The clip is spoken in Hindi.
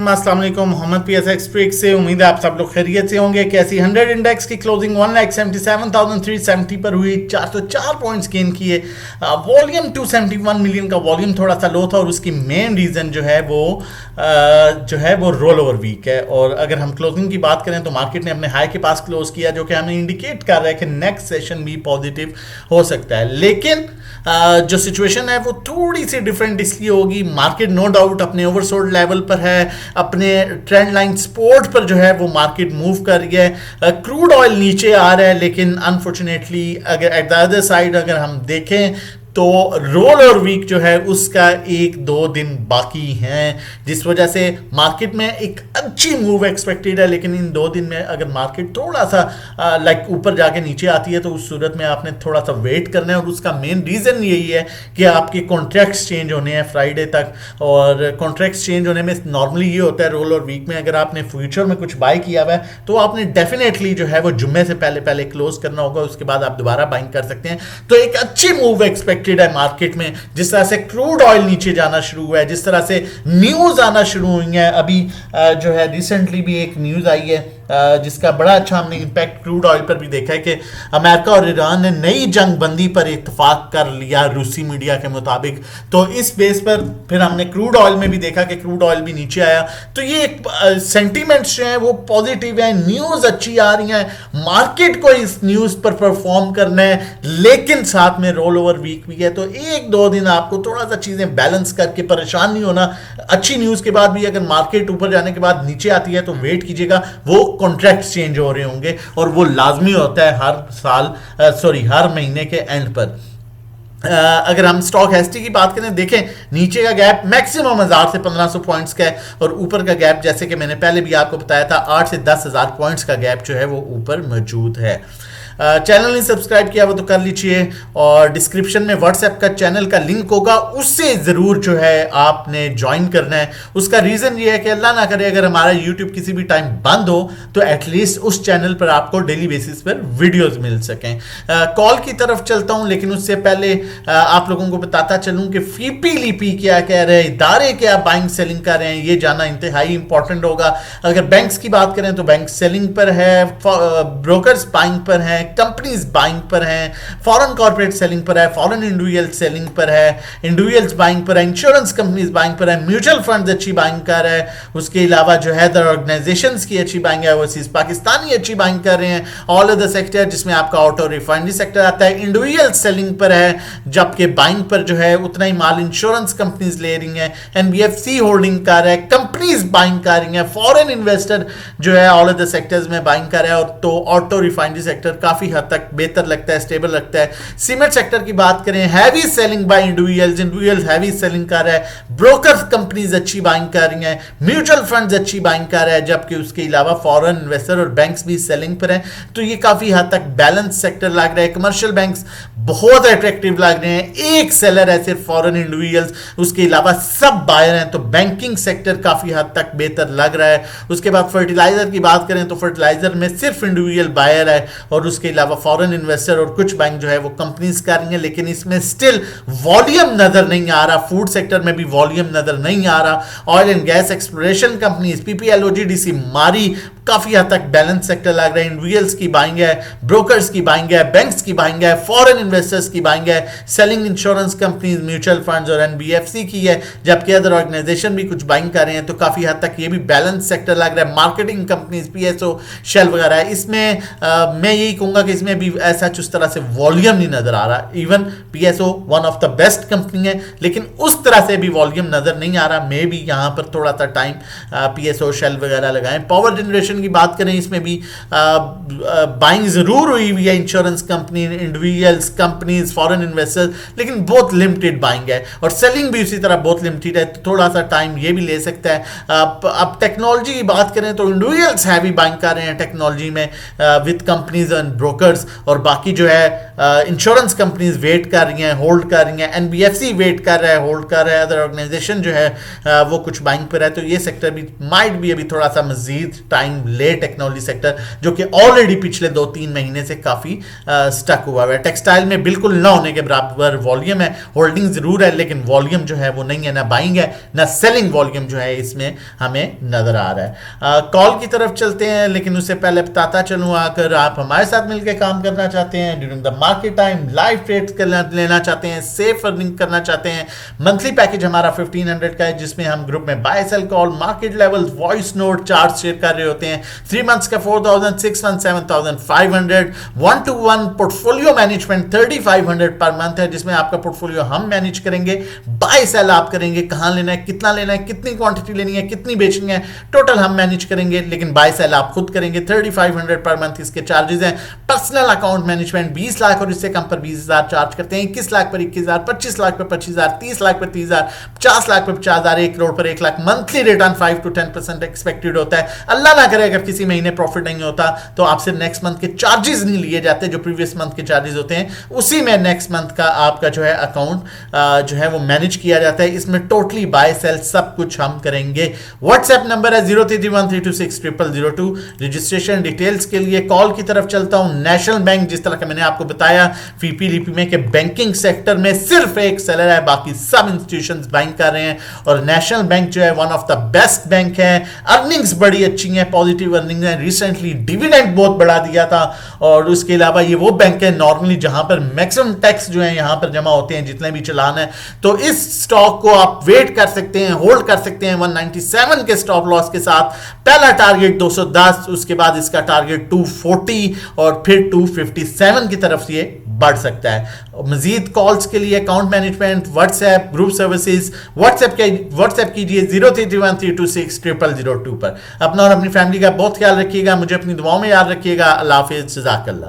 अस्सलाम वालेकुम। मोहम्मद PSX ट्रिक से उम्मीद है आप सब लोग खैरियत से होंगे। कैसी 100 इंडेक्स की क्लोजिंग 1,77,370 पर हुई, 404 पॉइंट्स गेन किए। वॉल्यूम 271 मिलियन का वॉल्यूम थोड़ा सा लो था और उसकी मेन रीज़न जो है वो रोल ओवर वीक है। और अगर हम क्लोजिंग की बात करें तो मार्केट ने अपने हाई के पास क्लोज किया, जो कि हमें इंडिकेट कर रहा है कि नेक्स्ट सेशन भी पॉजिटिव हो सकता है। लेकिन जो सिचुएशन है वो थोड़ी सी डिफरेंट इसलिए होगी, मार्केट नो डाउट अपने ओवरसोल्ड लेवल पर है, अपने ट्रेंड लाइन सपोर्ट पर जो है वो मार्केट मूव कर रही है। क्रूड ऑयल नीचे आ रहा है, लेकिन अनफॉर्चुनेटली अगर एट द अदर साइड अगर हम देखें तो रोल और वीक जो है उसका 1-2 दिन बाकी हैं, जिस वजह से मार्केट में एक अच्छी मूव एक्सपेक्टेड है। लेकिन इन 2 दिन में अगर मार्केट थोड़ा सा ऊपर जाके नीचे आती है तो उस सूरत में आपने थोड़ा सा वेट करना है। और उसका मेन रीज़न यही है कि आपके कॉन्ट्रैक्ट्स चेंज होने हैं फ्राइडे तक, और कॉन्ट्रैक्ट्स चेंज होने में नॉर्मली ये होता है रोल और वीक में अगर आपने फ्यूचर में कुछ बाय किया हुआ है तो आपने डेफिनेटली जो है वो जुम्मे से पहले क्लोज करना होगा, उसके बाद आप दोबारा बाइंग कर सकते हैं। तो एक अच्छी मूव एक्सपेक्ट है मार्केट में, जिस तरह से क्रूड ऑयल नीचे जाना शुरू हुआ है, जिस तरह से न्यूज आना शुरू हुई है। अभी जो है रिसेंटली भी एक न्यूज आई है जिसका बड़ा अच्छा हमने इंपैक्ट क्रूड ऑयल पर भी देखा है कि अमेरिका और ईरान ने नई जंग बंदी पर इत्तेफाक कर लिया रूसी मीडिया के मुताबिक। तो इस बेस पर फिर हमने क्रूड ऑयल में भी देखा कि क्रूड ऑयल भी नीचे आया। तो ये सेंटीमेंट्स जो हैं वो पॉजिटिव हैं, न्यूज़ अच्छी आ रही हैं, मार्केट को इस न्यूज़ पर परफॉर्म करना है, लेकिन साथ में रोल ओवर वीक भी है। तो 1-2 दिन आपको थोड़ा सा चीज़ें बैलेंस करके परेशान नहीं होना। अच्छी न्यूज़ के बाद भी अगर मार्केट ऊपर जाने के बाद नीचे आती है तो वेट कीजिएगा, वो कॉन्ट्रैक्ट चेंज हो रहे होंगे और वो लाजमी होता है हर महीने के एंड पर। अगर हम स्टॉक एसटी की बात करें, देखें नीचे का गैप मैक्सिमम 1000 से 1500 पॉइंट्स का है और ऊपर का गैप जैसे कि मैंने पहले भी आपको बताया था 8 से 10,000 पॉइंट्स का गैप जो है वो ऊपर मौजूद है। चैनल ने सब्सक्राइब किया वो तो कर लीजिए, और डिस्क्रिप्शन में व्हाट्सएप का चैनल का लिंक होगा, उससे ज़रूर जो है आपने ज्वाइन करना है। उसका रीज़न ये है कि अल्लाह ना करे अगर हमारा यूट्यूब किसी भी टाइम बंद हो तो एटलीस्ट उस चैनल पर आपको डेली बेसिस पर वीडियोस मिल सकें। कॉल की तरफ चलता हूँ, लेकिन उससे पहले आप लोगों को बताता चलूँ कि फीपी लीपी क्या कह रहे हैं, इदारे क्या बाइंग सेलिंग कर रहे हैं, ये जानना इंतहाई इंपॉर्टेंट होगा। अगर बैंक्स की बात करें तो बैंक सेलिंग पर है, ब्रोकर्स बाइंग पर हैं, कंपनीज बाइंग पर हैं, फॉरेन कॉर्पोरेट सेलिंग पर है, फॉरेन इंडिविजुअल सेलिंग पर है, इंडिविजुअल्स बाइंग पर है, इंश्योरेंस कंपनीज बाइंग पर है, म्यूचुअल फंड्स अच्छी बाइंग कर रहे हैं। उसके अलावा जो है ऑर्गेनाइजेशंस की अच्छी बाइंग है, ओवरसीज पाकिस्तानी अच्छी बाइंग कर रहे हैं। ऑल अदर सेक्टर जिसमें आपका ऑटो रिफाइनरी सेक्टर आता है, इंडिविजुअल सेलिंग पर है, जबकि बाइंग पर जो है उतना ही माल इंश्योरेंस कंपनीज ले रही हैं, एनबीएफसी होल्डिंग कर रहा है, कंपनीज बाइंग कर रही हैं, फॉरेन इन्वेस्टर जो है ऑल अदर सेक्टर्स में बाइंग कर रहा है। और तो ऑटो रिफाइनरी सेक्टर काफी हद तक बेहतर लगता है, स्टेबल लगता है। सीमेंट सेक्टर की बात करें, heavy selling bye individuals heavy selling कर रहा है, ब्रोकर कंपनीज अच्छी बाइंग कर रही हैं, म्यूचुअल फंड्स अच्छी बाइंग कर रहा है, जबकि उसके अलावा फॉरेन इन्वेस्टर और बैंक्स भी सेलिंग पर हैं। तो ये काफी हद तक बैलेंस सेक्टर लग रहा है। कमर्शियल बैंक्स बहुत अट्रैक्टिव लग रहे हैं, एक सेलर है सिर्फ फॉरेन इंडिविजुअल्स, उसके अलावा सब बायर हैं। तो बैंकिंग सेक्टर काफी हद तक बेहतर लग रहा है। उसके बाद फर्टिलाइजर की बात करें तो फर्टिलाइजर में सिर्फ इंडिविजुअल बायर है और उसके अलावा फॉरेन इन्वेस्टर और कुछ बैंक जो है वो कंपनीज कर रही हैं, लेकिन इसमें स्टिल वॉल्यूम नजर नहीं आ रहा। फूड सेक्टर में भी वॉल्यूम नजर नहीं आ रहा। Oil and gas exploration companies PPL OGDC मारी काफी हद तक बैलेंस सेक्टर लग रहा है। इंडिविजुअल्स की बाइंग है, ब्रोकर्स की बाइंग है, बैंक्स की बाइंग है, फॉरेन इन्वेस्टर्स की बाइंग है, selling insurance companies, mutual funds और एनबीएफसी की है, जबकि अदर ऑर्गेनाइजेशन भी कुछ बाइंग कर रहे हैं। तो काफी हद तक ये भी बैलेंस सेक्टर लग रहा है। मार्केटिंग कंपनीज पीएसओ शेल वगैरह है, इसमें मैं यही कहूंगा कि इसमें भी ऐसा उस तरह से वॉल्यूम नहीं नजर आ रहा। Even PSO one of the best company है, लेकिन उस तरह से भी वॉल्यूम नजर नहीं आ रहा। मे भी यहां पर थोड़ा सा टाइम पीएसओ शेल वगैरह लगाएं। पावर जनरेशन की बात करें, इसमें भी बाइंग जरूर हुई है, insurance company, individuals companies, foreign investors, लेकिन बहुत लिमिटेड बाइंग है और सेलिंग भी उसी तरह बहुत लिमिटेड है। तो थोड़ा सा टाइम ये भी ले सकता है। अब टेक्नोलॉजी की बात करें तो इंडिविजुअल्स हैवी बाइंग कर रहे हैं टेक्नोलॉजी में विद कंपनीज एंड ब्रोकर्स, और बाकी जो है इंश्योरेंस कंपनीज वेट कर रही हैं, होल्ड कर रही हैं, एनबीएफसी वेट कर रहा है, होल्ड कर रहा है, अदर ऑर्गेनाइजेशन जो है वो कुछ बाइंग पर है। तो ये सेक्टर भी माइट भी अभी थोड़ा सा मजीद टाइम ले, टेक्नोलॉजी सेक्टर जो कि ऑलरेडी पिछले 2-3 महीने से काफी स्टक हुआ है। टेक्सटाइल में बिल्कुल ना होने के बराबर वॉल्यूम है, होल्डिंग जरूर है लेकिन वॉल्यूम जो है वो नहीं है, ना बाइंग है ना सेलिंग वॉल्यूम जो है इसमें हमें नजर आ रहा है। कॉल की तरफ चलते हैं, लेकिन उससे पहले बताता चलूँ, अगर आप हमारे साथ मिलकर काम करना चाहते हैं during the market time, live trades लेना चाहते हैं, सेफ अर्निंग करना चाहते हैं, मंथली पैकेज हमारा 1500 का है जिसमें हम ग्रुप में buy sell call, market level, voice note, chart share कर रहे होते हैं। 3 मंथ्स का 4000, 6 month 7500, 1-to-1 portfolio management 3500 per month है जिसमें आपका पोर्टफोलियो हम मैनेज करेंगे, बाय सेल आप करेंगे, कहां लेना है, कितना लेना है, कितनी क्वांटिटी लेनी है, कितनी बेचनी है, टोटल हम मैनेज करेंगे, लेकिन बाय सेल आप खुद करेंगे। 3500 पर मंथ इसके चार्जेस हैं। पर्सनल अकाउंट मैनेजमेंट 20 लाख और इससे कम पर 20,000 चार्ज करते हैं, 21 लाख पर 21,000, 25 लाख पर 25,000, 30 लाख पर 30,000, 50 लाख पर 50,000, 1 करोड़ पर 1 lakh. Monthly return 5 to 10% expected होता है। अल्लाह ना करे अगर किसी महीने प्रॉफिट नहीं होता तो आपसे नेक्स्ट मंथ के चार्जेस नहीं लिए जाते, जो प्रीवियस मंथ के चार्जेस होते हैं उसी में नेक्स्ट मंथ का आपका जो है अकाउंट जो है वो मैनेज किया जाता है। इसमें टोटली बाय सेल सब कुछ हम करेंगे। व्हाट्सएप नंबर है 0331326002। रजिस्ट्रेशन डिटेल्स के लिए कॉल की तरफ चलता हूं। नेशनल बैंक, जिस तरह का मैंने आपको बताया पीपीडीपी में, कि बैंकिंग सेक्टर में सिर्फ एक सेलर है, बाकी सब इंस्टीट्यूशंस बाइंग कर रहे हैं और नेशनल बैंक जो है one of the best bank है। अर्निंग्स बड़ी अच्छी हैं, पॉजिटिव अर्निंग है, रिसेंटली डिविडेंड बहुत बढ़ा दिया था। और उसके अलावा ये वो बैंक है नॉर्मली जहां पर मैक्सिमम टैक्स जो है यहां पर जमा होते हैं जितने भी चलान है। तो इस स्टॉक को आप वेट कर सकते हैं, होल्ड कर सकते हैं 197 के स्टॉप लॉस के साथ। पहला टारगेट 210, उसके बाद इसका टारगेट 240 और फिर 257 की तरफ ये बढ़ सकता है। मजीद कॉल्स के लिए account management, WhatsApp, group services, WhatsApp कीजिए 0331326002 पर। अपना और अपनी फैमिली का बहुत ख्याल रखिएगा, मुझे अपनी दुआओं में याद रखिएगा। अल्लाह हाफिज़, जज़ाकल्लाह।